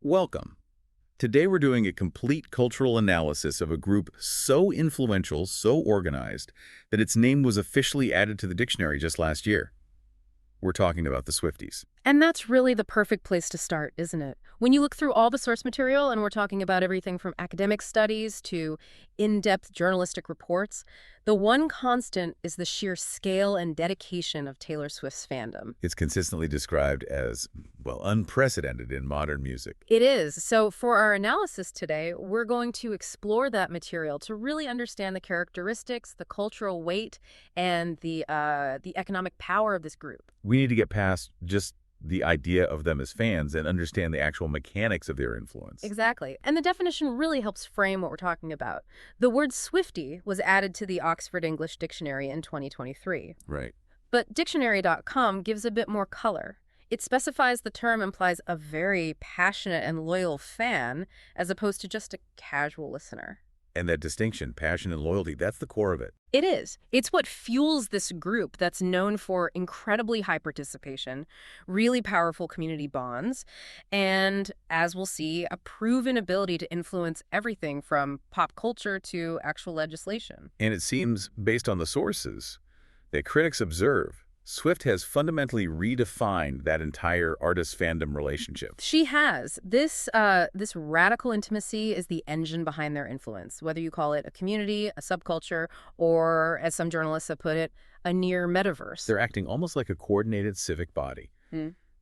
Welcome. Today we're doing a complete cultural analysis of a group so influential, so organized, that its name was officially added to the dictionary just last year. We're talking about the Swifties. And that's really the perfect place to start, isn't it? When you look through all the source material, and we're talking about everything from academic studies to in-depth journalistic reports, the one constant is the sheer scale and dedication of Taylor Swift's fandom. It's consistently described as, well, unprecedented in modern music. It is. So for our analysis today, we're going to explore that material to really understand the characteristics, the cultural weight, and the economic power of this group. We need to get past just the idea of them as fans and understand the actual mechanics of their influence. Exactly. And the definition really helps frame what we're talking about. The word Swiftie was added to the Oxford English Dictionary in 2023. Right. But dictionary.com gives a bit more color. It specifies the term implies a very passionate and loyal fan as opposed to just a casual listener. And that distinction, passion and loyalty, that's the core of it. It is. It's what fuels this group that's known for incredibly high participation, really powerful community bonds, and, as we'll see, a proven ability to influence everything from pop culture to actual legislation. And it seems, based on the sources that critics observe, Swift has fundamentally redefined that entire artist-fandom relationship. She has. This radical intimacy is the engine behind their influence, whether you call it a community, a subculture, or, as some journalists have put it, a near metaverse. They're acting almost like a coordinated civic body.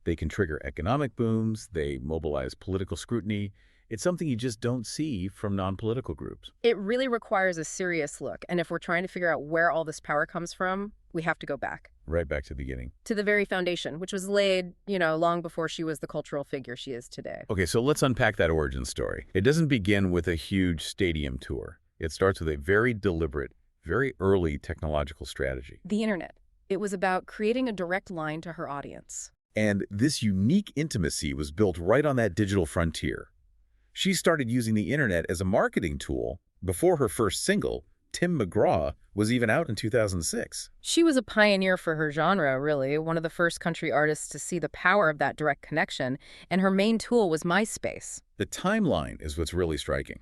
They can trigger economic booms, they mobilize political scrutiny. It's something you just don't see from non-political groups. It really requires a serious look, and if we're trying to figure out where all this power comes from, we have to go back. Right back to the beginning. To the very foundation, which was laid, long before she was the cultural figure she is today. Okay, so let's unpack that origin story. It doesn't begin with a huge stadium tour. It starts with a very deliberate, very early technological strategy. The internet. It was about creating a direct line to her audience. And this unique intimacy was built right on that digital frontier. She started using the internet as a marketing tool before her first single, Tim McGraw, was even out in 2006. She was a pioneer for her genre, really, one of the first country artists to see the power of that direct connection, and her main tool was MySpace. The timeline is what's really striking.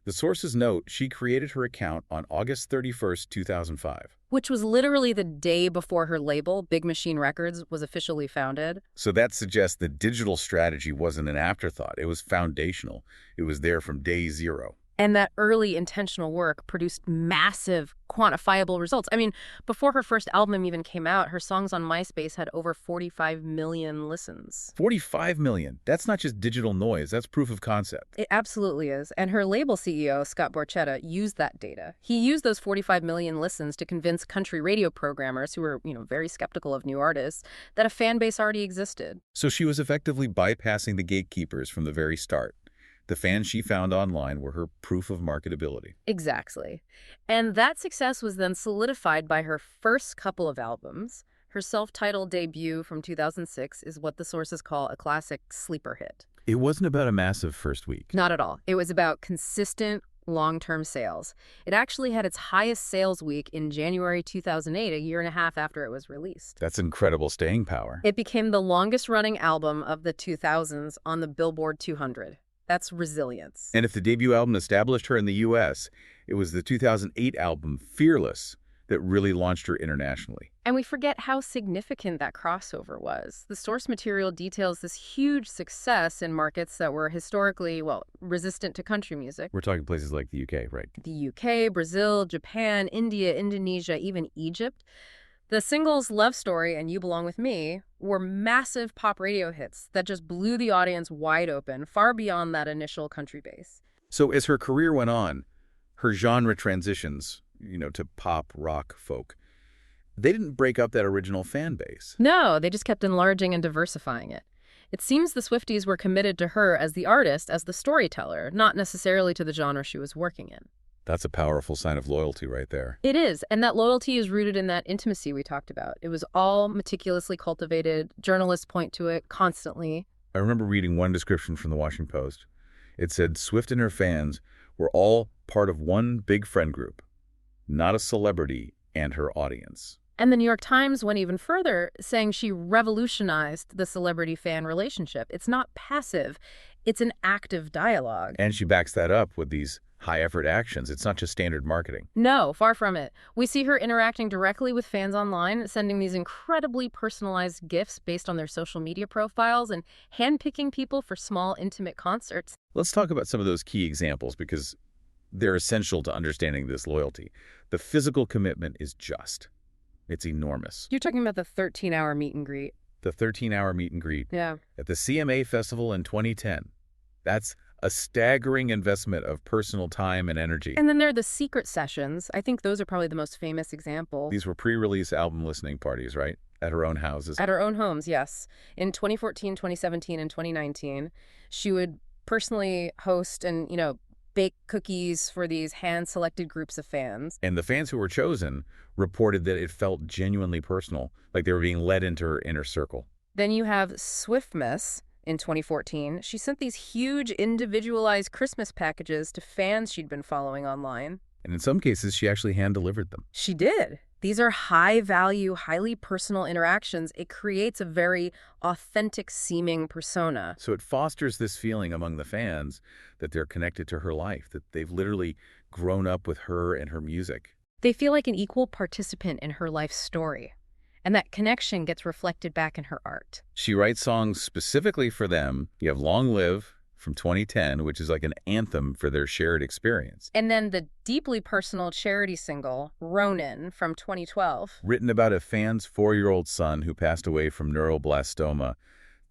The sources note she created her account on August 31st, 2005. Which was literally the day before her label, Big Machine Records, was officially founded. So that suggests the digital strategy wasn't an afterthought. It was foundational. It was there from day zero. And that early intentional work produced massive, quantifiable results. I mean, before her first album even came out, her songs on MySpace had over 45 million listens. 45 million. That's not just digital noise. That's proof of concept. It absolutely is. And her label CEO, Scott Borchetta, used that data. He used those 45 million listens to convince country radio programmers who were, very skeptical of new artists that a fan base already existed. So she was effectively bypassing the gatekeepers from the very start. The fans she found online were her proof of marketability. Exactly. And that success was then solidified by her first couple of albums. Her self-titled debut from 2006 is what the sources call a classic sleeper hit. It wasn't about a massive first week. Not at all. It was about consistent, long-term sales. It actually had its highest sales week in January 2008, a year and a half after it was released. That's incredible staying power. It became the longest-running album of the 2000s on the Billboard 200. That's resilience. And if the debut album established her in the U.S., it was the 2008 album, Fearless, that really launched her internationally. And we forget how significant that crossover was. The source material details this huge success in markets that were historically, resistant to country music. We're talking places like the U.K., right? The U.K., Brazil, Japan, India, Indonesia, even Egypt. The singles Love Story and You Belong With Me were massive pop radio hits that just blew the audience wide open, far beyond that initial country base. So as her career went on, her genre transitions, to pop, rock, folk, they didn't break up that original fan base. No, they just kept enlarging and diversifying it. It seems the Swifties were committed to her as the artist, as the storyteller, not necessarily to the genre she was working in. That's a powerful sign of loyalty right there. It is, and that loyalty is rooted in that intimacy we talked about. It was all meticulously cultivated. Journalists point to it constantly. I remember reading one description from the Washington Post. It said Swift and her fans were all part of one big friend group, not a celebrity and her audience. And the New York Times went even further, saying she revolutionized the celebrity-fan relationship. It's not passive. It's an active dialogue. And she backs that up with these high-effort actions. It's not just standard marketing. No, far from it. We see her interacting directly with fans online, sending these incredibly personalized gifts based on their social media profiles and handpicking people for small, intimate concerts. Let's talk about some of those key examples because they're essential to understanding this loyalty. The physical commitment is just. It's enormous. You're talking about the 13-hour meet and greet. The 13-hour meet and greet Yeah. at the CMA Festival in 2010. That's a staggering investment of personal time and energy. And then there are the secret sessions. I think those are probably the most famous example. These were pre-release album listening parties, right? At her own houses. At our own homes, yes. In 2014, 2017, and 2019, she would personally host and, bake cookies for these hand-selected groups of fans. And the fans who were chosen reported that it felt genuinely personal, like they were being led into her inner circle. Then you have Swiftmas in 2014. She sent these huge individualized Christmas packages to fans she'd been following online. And in some cases, she actually hand-delivered them. She did. These are high-value, highly personal interactions. It creates a very authentic-seeming persona. So it fosters this feeling among the fans that they're connected to her life, that they've literally grown up with her and her music. They feel like an equal participant in her life story. And that connection gets reflected back in her art. She writes songs specifically for them. You have Long Live from 2010, which is like an anthem for their shared experience. And then the deeply personal charity single, Ronin, from 2012. Written about a fan's 4-year-old son who passed away from neuroblastoma.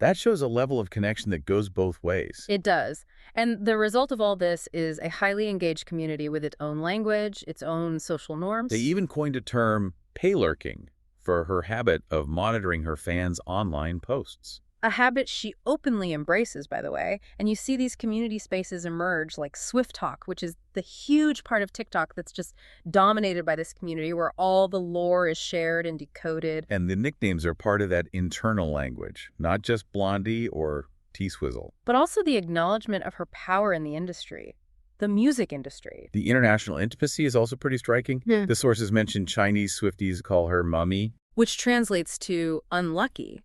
That shows a level of connection that goes both ways. It does. And the result of all this is a highly engaged community with its own language, its own social norms. They even coined a term, paylurking, for her habit of monitoring her fans' online posts. A habit she openly embraces, by the way. And you see these community spaces emerge like Swift Talk, which is the huge part of TikTok that's just dominated by this community where all the lore is shared and decoded. And the nicknames are part of that internal language, not just Blondie or T-Swizzle. But also the acknowledgement of her power in the industry. The music industry. The international intimacy is also pretty striking. Yeah. The sources mention Chinese Swifties call her Mummy, which translates to unlucky.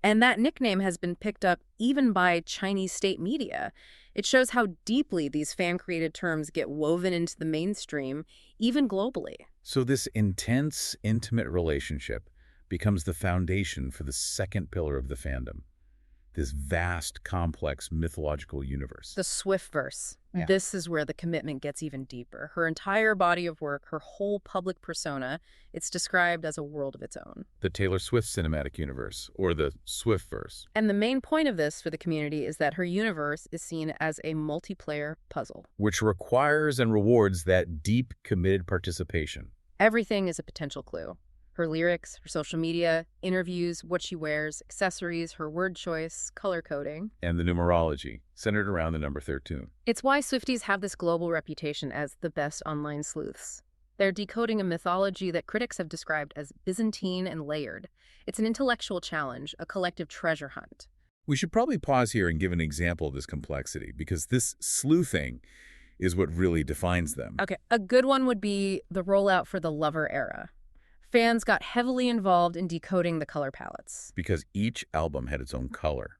And that nickname has been picked up even by Chinese state media. It shows how deeply these fan-created terms get woven into the mainstream, even globally. So this intense, intimate relationship becomes the foundation for the second pillar of the fandom. This vast, complex, mythological universe. The Swiftverse. Yeah. This is where the commitment gets even deeper. Her entire body of work, her whole public persona, it's described as a world of its own. The Taylor Swift cinematic universe, or the Swiftverse. And the main point of this for the community is that her universe is seen as a multiplayer puzzle. Which requires and rewards that deep, committed participation. Everything is a potential clue. Her lyrics, her social media, interviews, what she wears, accessories, her word choice, color coding. And the numerology, centered around the number 13. It's why Swifties have this global reputation as the best online sleuths. They're decoding a mythology that critics have described as Byzantine and layered. It's an intellectual challenge, a collective treasure hunt. We should probably pause here and give an example of this complexity, because this sleuthing is what really defines them. Okay, a good one would be the rollout for the Lover era. Fans got heavily involved in decoding the color palettes. Because each album had its own color.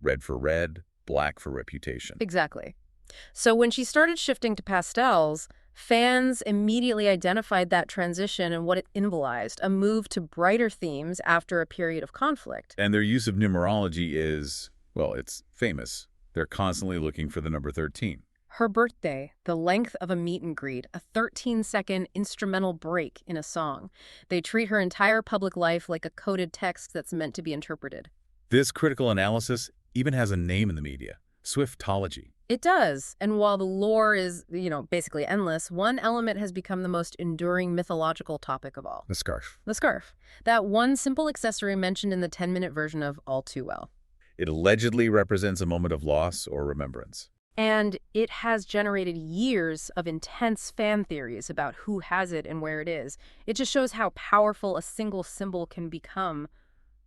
Red for red, black for reputation. Exactly. So when she started shifting to pastels, fans immediately identified that transition and what it symbolized, a move to brighter themes after a period of conflict. And their use of numerology is, well, it's famous. They're constantly looking for the number 13. Her birthday, the length of a meet and greet, a 13-second instrumental break in a song. They treat her entire public life like a coded text that's meant to be interpreted. This critical analysis even has a name in the media, Swiftology. It does. And while the lore is, basically endless, one element has become the most enduring mythological topic of all. The scarf. The scarf. That one simple accessory mentioned in the 10-minute version of All Too Well. It allegedly represents a moment of loss or remembrance. And it has generated years of intense fan theories about who has it and where it is. It just shows how powerful a single symbol can become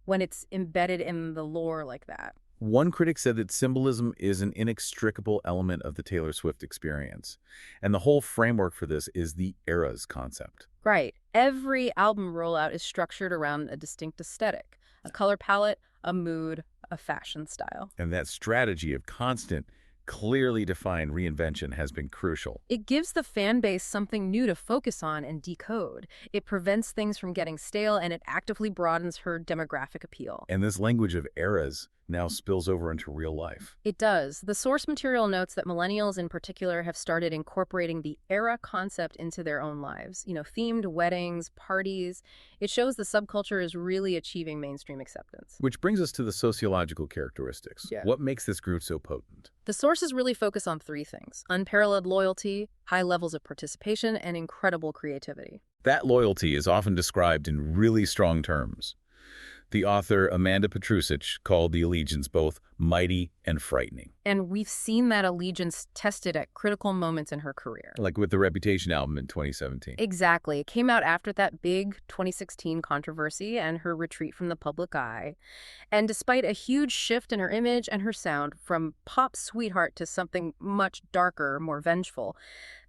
when it's embedded in the lore like that. One critic said that symbolism is an inextricable element of the Taylor Swift experience. And the whole framework for this is the eras concept. Right. Every album rollout is structured around a distinct aesthetic, a color palette, a mood, a fashion style. And that strategy of constant, clearly defined reinvention has been crucial. It gives the fan base something new to focus on and decode. It prevents things from getting stale, and it actively broadens her demographic appeal. And this language of eras now spills over into real life. It does. The source material notes that millennials in particular have started incorporating the era concept into their own lives. Themed weddings, parties. It shows the subculture is really achieving mainstream acceptance. Which brings us to the sociological characteristics. Yeah. What makes this group so potent? The sources really focus on three things: unparalleled loyalty, high levels of participation, and incredible creativity. That loyalty is often described in really strong terms. The author Amanda Petrusic called the allegiance both mighty and frightening. And we've seen that allegiance tested at critical moments in her career. Like with the Reputation album in 2017. Exactly. It came out after that big 2016 controversy and her retreat from the public eye. And despite a huge shift in her image and her sound, from pop sweetheart to something much darker, more vengeful,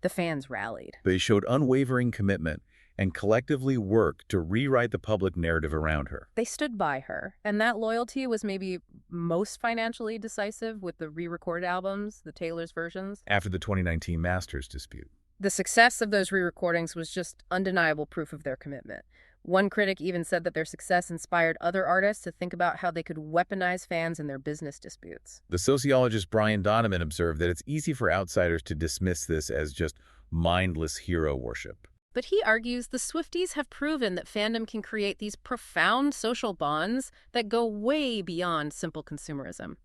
the fans rallied. They showed unwavering commitment and collectively worked to rewrite the public narrative around her. They stood by her, and that loyalty was maybe most financially decisive with the re-recorded albums, the Taylor's versions. After the 2019 Masters dispute. The success of those re-recordings was just undeniable proof of their commitment. One critic even said that their success inspired other artists to think about how they could weaponize fans in their business disputes. The sociologist Brian Donovan observed that it's easy for outsiders to dismiss this as just mindless hero worship. But he argues the Swifties have proven that fandom can create these profound social bonds that go way beyond simple consumerism.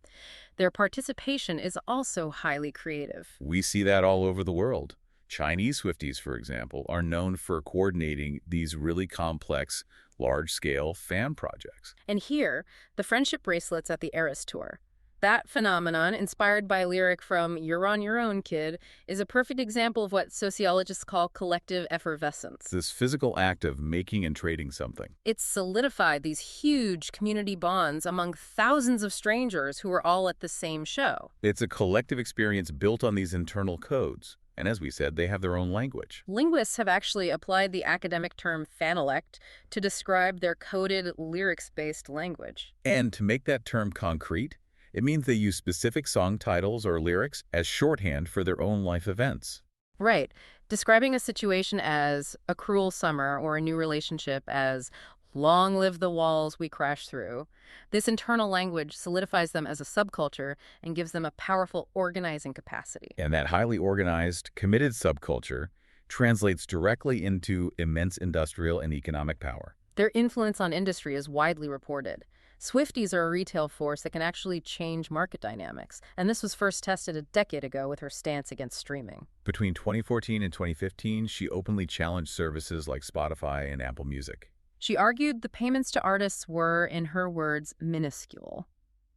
Their participation is also highly creative. We see that all over the world. Chinese Swifties, for example, are known for coordinating these really complex, large-scale fan projects. And here, the friendship bracelets at the Eras Tour. That phenomenon, inspired by a lyric from You're on Your Own, Kid, is a perfect example of what sociologists call collective effervescence. This physical act of making and trading something. It's solidified these huge community bonds among thousands of strangers who are all at the same show. It's a collective experience built on these internal codes. And as we said, they have their own language. Linguists have actually applied the academic term fanelect to describe their coded lyrics-based language. And to make that term concrete, it means they use specific song titles or lyrics as shorthand for their own life events. Right. Describing a situation as a cruel summer or a new relationship as long live the walls we crash through. This internal language solidifies them as a subculture and gives them a powerful organizing capacity. And that highly organized, committed subculture translates directly into immense industrial and economic power. Their influence on industry is widely reported. Swifties are a retail force that can actually change market dynamics, and this was first tested a decade ago with her stance against streaming. Between 2014 and 2015, she openly challenged services like Spotify and Apple Music. She argued the payments to artists were, in her words, minuscule.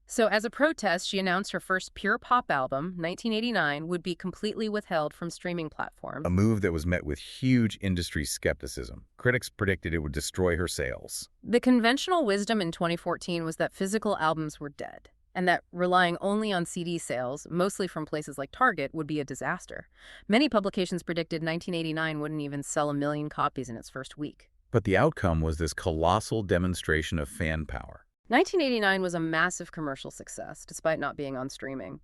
So as a protest, she announced her first pure pop album, 1989, would be completely withheld from streaming platforms. A move that was met with huge industry skepticism. Critics predicted it would destroy her sales. The conventional wisdom in 2014 was that physical albums were dead, and that relying only on CD sales, mostly from places like Target, would be a disaster. Many publications predicted 1989 wouldn't even sell 1 million copies in its first week. But the outcome was this colossal demonstration of fan power. 1989 was a massive commercial success, despite not being on streaming.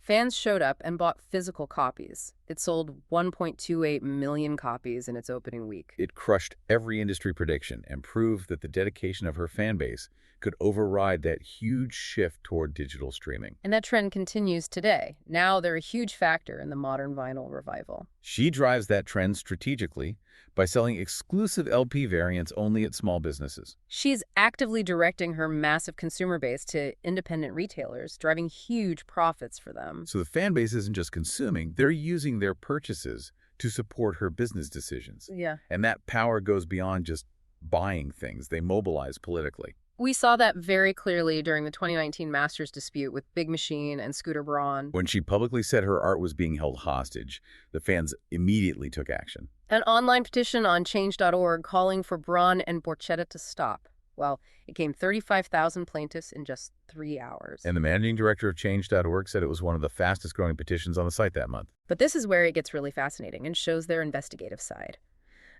Fans showed up and bought physical copies. It sold 1.28 million copies in its opening week. It crushed every industry prediction and proved that the dedication of her fan base could override that huge shift toward digital streaming. And that trend continues today. Now they're a huge factor in the modern vinyl revival. She drives that trend strategically by selling exclusive LP variants only at small businesses. She's actively directing her massive consumer base to independent retailers, driving huge profits for them. So the fan base isn't just consuming, they're using their purchases to support her business decisions. Yeah. And that power goes beyond just buying things. They mobilize politically. We saw that very clearly during the 2019 Masters dispute with Big Machine and Scooter Braun. When she publicly said her art was being held hostage, the fans immediately took action. An online petition on change.org calling for Braun and Borchetta to stop. Well, it came 35,000 plaintiffs in just 3 hours. And the managing director of change.org said it was one of the fastest growing petitions on the site that month. But this is where it gets really fascinating and shows their investigative side.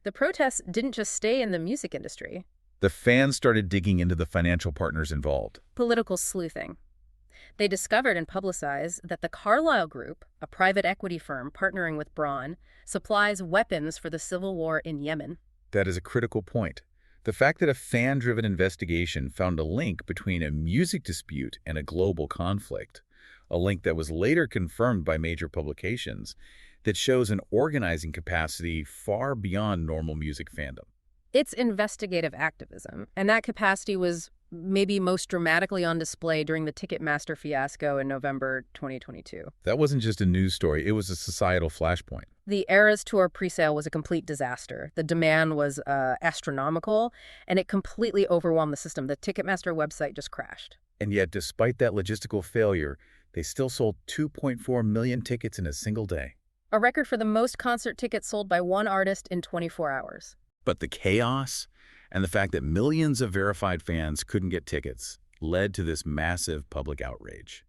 The protests didn't just stay in the music industry. The fans started digging into the financial partners involved. Political sleuthing. They discovered and publicized that the Carlyle Group, a private equity firm partnering with Braun, supplies weapons for the civil war in Yemen. That is a critical point. The fact that a fan-driven investigation found a link between a music dispute and a global conflict, a link that was later confirmed by major publications, that shows an organizing capacity far beyond normal music fandom. It's investigative activism, and that capacity was maybe most dramatically on display during the Ticketmaster fiasco in November 2022. That wasn't just a news story, it was a societal flashpoint. The Eras Tour presale was a complete disaster. The demand was astronomical, and it completely overwhelmed the system. The Ticketmaster website just crashed. And yet, despite that logistical failure, they still sold 2.4 million tickets in a single day. A record for the most concert tickets sold by one artist in 24 hours. But the chaos and the fact that millions of verified fans couldn't get tickets led to this massive public outrage.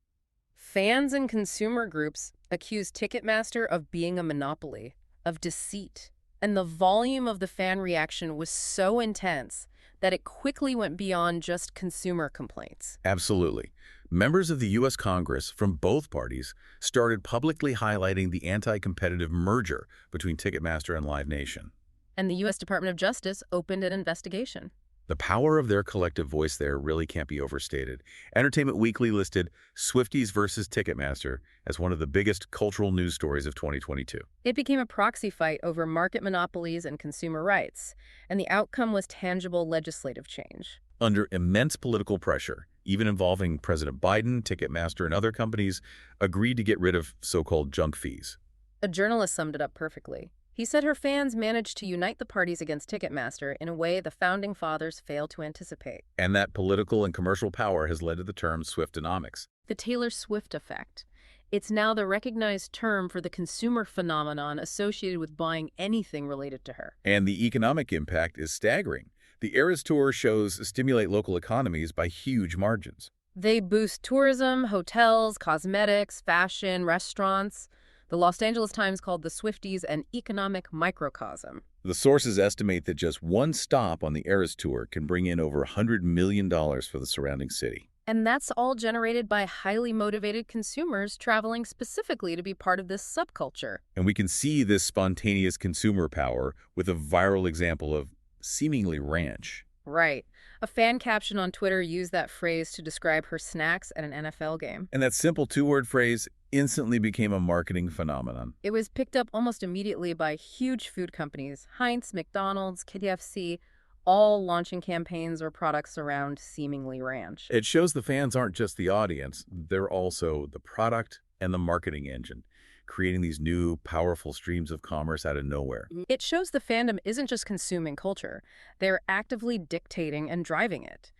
Fans and consumer groups accused Ticketmaster of being a monopoly, of deceit, and the volume of the fan reaction was so intense that it quickly went beyond just consumer complaints. Absolutely. Members of the U.S. Congress from both parties started publicly highlighting the anti-competitive merger between Ticketmaster and Live Nation. And the U.S. Department of Justice opened an investigation. The power of their collective voice there really can't be overstated. Entertainment Weekly listed Swifties versus Ticketmaster as one of the biggest cultural news stories of 2022. It became a proxy fight over market monopolies and consumer rights, and the outcome was tangible legislative change. Under immense political pressure, even involving President Biden, Ticketmaster, and other companies, agreed to get rid of so-called junk fees. A journalist summed it up perfectly. He said her fans managed to unite the parties against Ticketmaster in a way the Founding Fathers failed to anticipate. And that political and commercial power has led to the term Swiftonomics. The Taylor Swift effect. It's now the recognized term for the consumer phenomenon associated with buying anything related to her. And the economic impact is staggering. The Eras Tour shows stimulate local economies by huge margins. They boost tourism, hotels, cosmetics, fashion, restaurants. The Los Angeles Times called the Swifties an economic microcosm. The sources estimate that just one stop on the Eras Tour can bring in over $100 million for the surrounding city. And that's all generated by highly motivated consumers traveling specifically to be part of this subculture. And we can see this spontaneous consumer power with a viral example of seemingly ranch. Right. A fan caption on Twitter used that phrase to describe her snacks at an NFL game. And that simple two-word phrase instantly became a marketing phenomenon. It was picked up almost immediately by huge food companies, Heinz, McDonald's, KFC, all launching campaigns or products around seemingly ranch. It shows the fans aren't just the audience, they're also the product and the marketing engine, creating these new, powerful streams of commerce out of nowhere. It shows the fandom isn't just consuming culture, they're actively dictating and driving it.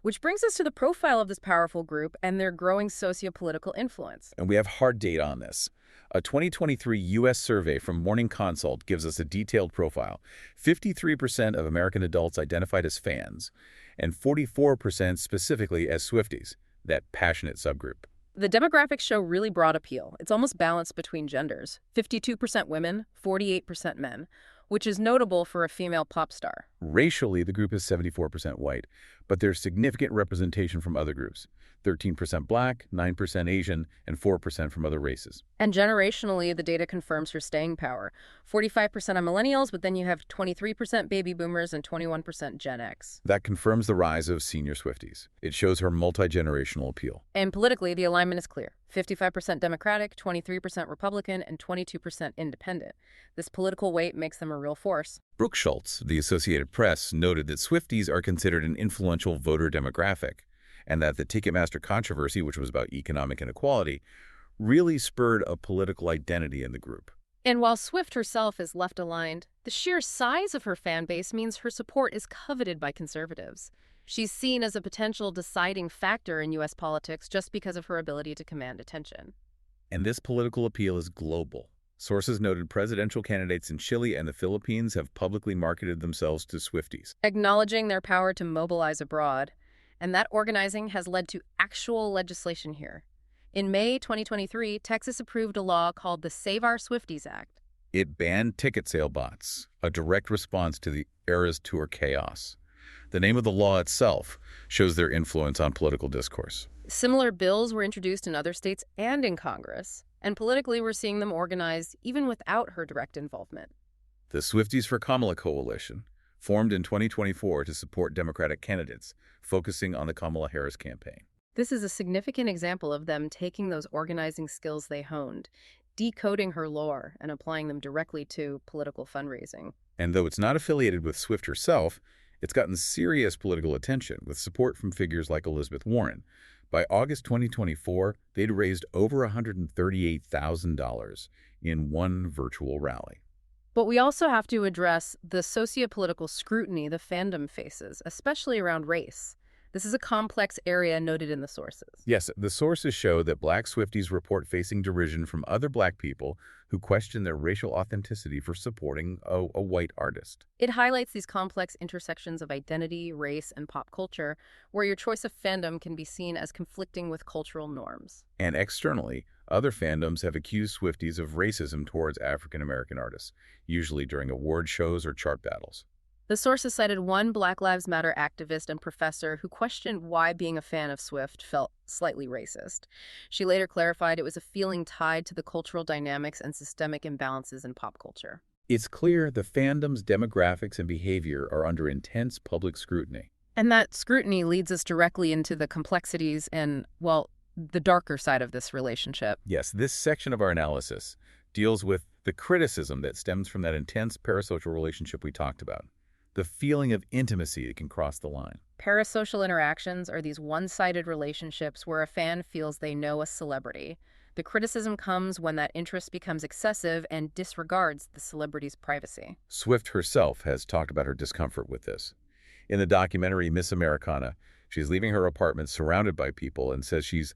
Which brings us to the profile of this powerful group and their growing socio-political influence. And we have hard data on this. A 2023 U.S. survey from Morning Consult gives us a detailed profile. 53% of American adults identified as fans, and 44% specifically as Swifties, that passionate subgroup. The demographics show really broad appeal. It's almost balanced between genders. 52% women, 48% men, which is notable for a female pop star. Racially, the group is 74% white, but there's significant representation from other groups. 13% Black, 9% Asian, and 4% from other races. And generationally, the data confirms her staying power. 45% are millennials, but then you have 23% baby boomers and 21% Gen X. That confirms the rise of senior Swifties. It shows her multi-generational appeal. And politically, the alignment is clear. 55% Democratic, 23% Republican, and 22% Independent. This political weight makes them a real force. Brooke Schultz, the Associated Press, noted that Swifties are considered an influential voter demographic, and that the Ticketmaster controversy, which was about economic inequality, really spurred a political identity in the group. And while Swift herself is left-aligned, the sheer size of her fan base means her support is coveted by conservatives. She's seen as a potential deciding factor in U.S. politics just because of her ability to command attention. And this political appeal is global. Sources noted presidential candidates in Chile and the Philippines have publicly marketed themselves to Swifties, acknowledging their power to mobilize abroad. And that organizing has led to actual legislation here. In May 2023, Texas approved a law called the Save Our Swifties Act. It banned ticket sale bots, a direct response to the Eras Tour chaos. The name of the law itself shows their influence on political discourse. Similar bills were introduced in other states and in Congress, and politically we're seeing them organize even without her direct involvement. The Swifties for Kamala Coalition formed in 2024 to support Democratic candidates, focusing on the Kamala Harris campaign. This is a significant example of them taking those organizing skills they honed, decoding her lore, and applying them directly to political fundraising. And though it's not affiliated with Swift herself, it's gotten serious political attention with support from figures like Elizabeth Warren. By August 2024, they'd raised over $138,000 in one virtual rally. But we also have to address the sociopolitical scrutiny the fandom faces, especially around race. This is a complex area noted in the sources. Yes, the sources show that Black Swifties report facing derision from other Black people who question their racial authenticity for supporting a white artist. It highlights these complex intersections of identity, race, and pop culture, where your choice of fandom can be seen as conflicting with cultural norms. And externally, other fandoms have accused Swifties of racism towards African-American artists, usually during award shows or chart battles. The sources cited one Black Lives Matter activist and professor who questioned why being a fan of Swift felt slightly racist. She later clarified it was a feeling tied to the cultural dynamics and systemic imbalances in pop culture. It's clear the fandom's demographics and behavior are under intense public scrutiny. And that scrutiny leads us directly into the complexities and, well, the darker side of this relationship. Yes, this section of our analysis deals with the criticism that stems from that intense parasocial relationship we talked about. The feeling of intimacy that can cross the line. Parasocial interactions are these one-sided relationships where a fan feels they know a celebrity. The criticism comes when that interest becomes excessive and disregards the celebrity's privacy. Swift herself has talked about her discomfort with this. In the documentary Miss Americana, she's leaving her apartment surrounded by people and says she's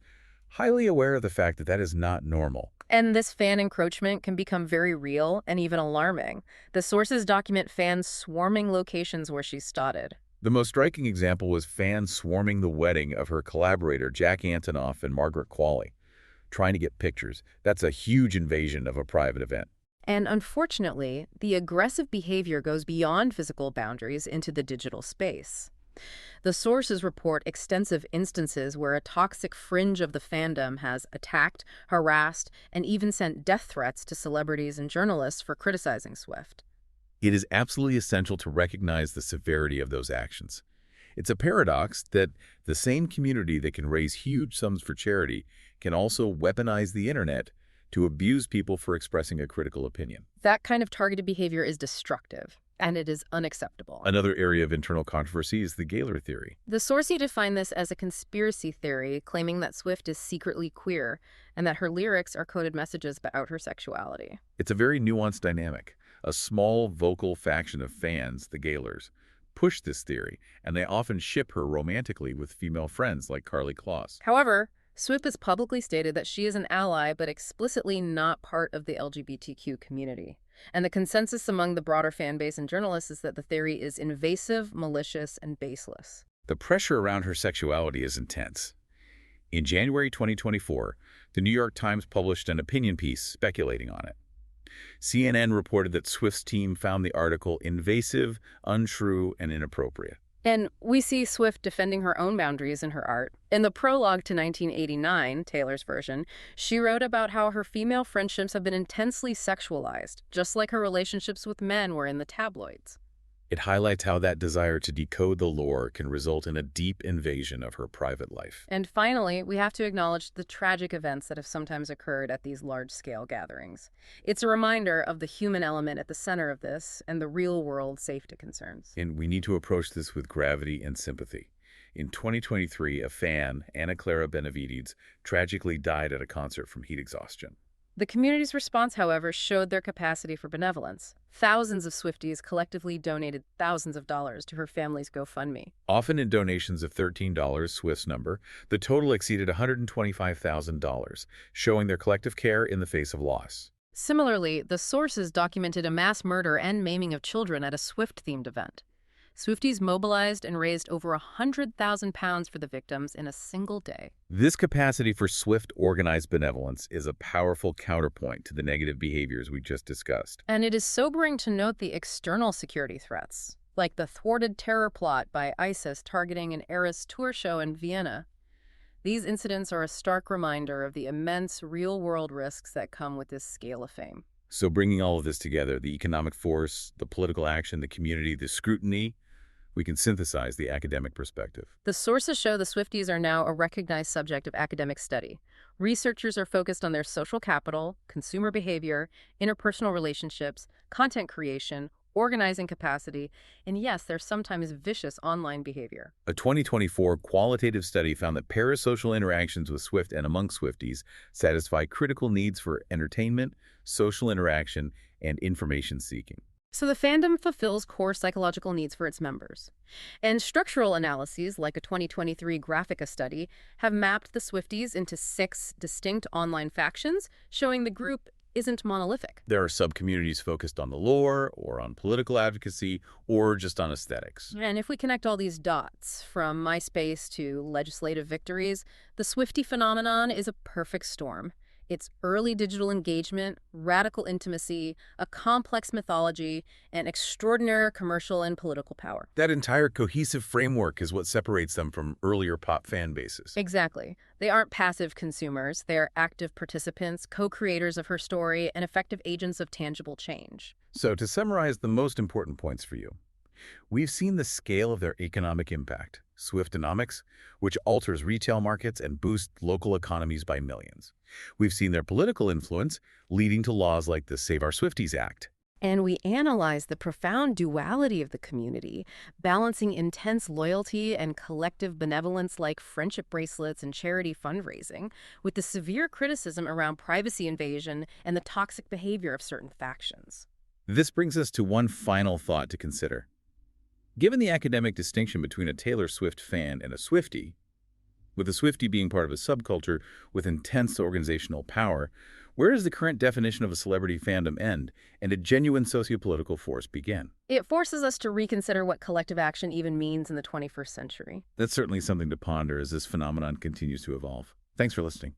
highly aware of the fact that that is not normal. And this fan encroachment can become very real and even alarming. The sources document fans swarming locations where she's spotted. The most striking example was fans swarming the wedding of her collaborator Jack Antonoff and Margaret Qualley, trying to get pictures. That's a huge invasion of a private event. And unfortunately, the aggressive behavior goes beyond physical boundaries into the digital space. The sources report extensive instances where a toxic fringe of the fandom has attacked, harassed, and even sent death threats to celebrities and journalists for criticizing Swift. It is absolutely essential to recognize the severity of those actions. It's a paradox that the same community that can raise huge sums for charity can also weaponize the internet to abuse people for expressing a critical opinion. That kind of targeted behavior is destructive, and it is unacceptable. Another area of internal controversy is the Gaylor theory. The sources define this as a conspiracy theory, claiming that Swift is secretly queer and that her lyrics are coded messages about her sexuality. It's a very nuanced dynamic. A small vocal faction of fans, the Gaylors, push this theory, and they often ship her romantically with female friends like Karlie Kloss. However, Swift has publicly stated that she is an ally but explicitly not part of the LGBTQ community. And the consensus among the broader fan base and journalists is that the theory is invasive, malicious, and baseless. The pressure around her sexuality is intense. In January 2024, the New York Times published an opinion piece speculating on it. CNN reported that Swift's team found the article invasive, untrue, and inappropriate. And we see Swift defending her own boundaries in her art. In the prologue to 1989, Taylor's version, she wrote about how her female friendships have been intensely sexualized, just like her relationships with men were in the tabloids. It highlights how that desire to decode the lore can result in a deep invasion of her private life. And finally, we have to acknowledge the tragic events that have sometimes occurred at these large-scale gatherings. It's a reminder of the human element at the center of this and the real-world safety concerns. And we need to approach this with gravity and sympathy. In 2023, a fan, Anna Clara Benavides, tragically died at a concert from heat exhaustion. The community's response, however, showed their capacity for benevolence. Thousands of Swifties collectively donated thousands of dollars to her family's GoFundMe. Often in donations of $13, Swift's number, the total exceeded $125,000, showing their collective care in the face of loss. Similarly, the sources documented a mass murder and maiming of children at a Swift-themed event. Swifties mobilized and raised over £100,000 for the victims in a single day. This capacity for swift, organized benevolence is a powerful counterpoint to the negative behaviors we just discussed. And it is sobering to note the external security threats. like the thwarted terror plot by ISIS targeting an Eras tour show in Vienna. These incidents are a stark reminder of the immense real-world risks that come with this scale of fame. So bringing all of this together, the economic force, the political action, the community, the scrutiny, we can synthesize the academic perspective. The sources show the Swifties are now a recognized subject of academic study. Researchers are focused on their social capital, consumer behavior, interpersonal relationships, content creation, organizing capacity, and yes, their sometimes vicious online behavior. A 2024 qualitative study found that parasocial interactions with Swift and among Swifties satisfy critical needs for entertainment, social interaction, and information seeking. So the fandom fulfills core psychological needs for its members. And structural analyses, like a 2023 Graphica study, have mapped the Swifties into 6 distinct online factions, showing the group isn't monolithic. There are sub-communities focused on the lore, or on political advocacy, or just on aesthetics. And if we connect all these dots, from MySpace to legislative victories, the Swiftie phenomenon is a perfect storm. It's early digital engagement, radical intimacy, a complex mythology, and extraordinary commercial and political power. That entire cohesive framework is what separates them from earlier pop fan bases. Exactly. They aren't passive consumers. They're active participants, co-creators of her story, and effective agents of tangible change. So to summarize the most important points for you, we've seen the scale of their economic impact, Swiftonomics, which alters retail markets and boosts local economies by millions. We've seen their political influence, leading to laws like the Save Our Swifties Act. And we analyze the profound duality of the community, balancing intense loyalty and collective benevolence like friendship bracelets and charity fundraising, with the severe criticism around privacy invasion and the toxic behavior of certain factions. This brings us to one final thought to consider. Given the academic distinction between a Taylor Swift fan and a Swiftie, with a Swiftie being part of a subculture with intense organizational power, where does the current definition of a celebrity fandom end and a genuine sociopolitical force begin? It forces us to reconsider what collective action even means in the 21st century. That's certainly something to ponder as this phenomenon continues to evolve. Thanks for listening.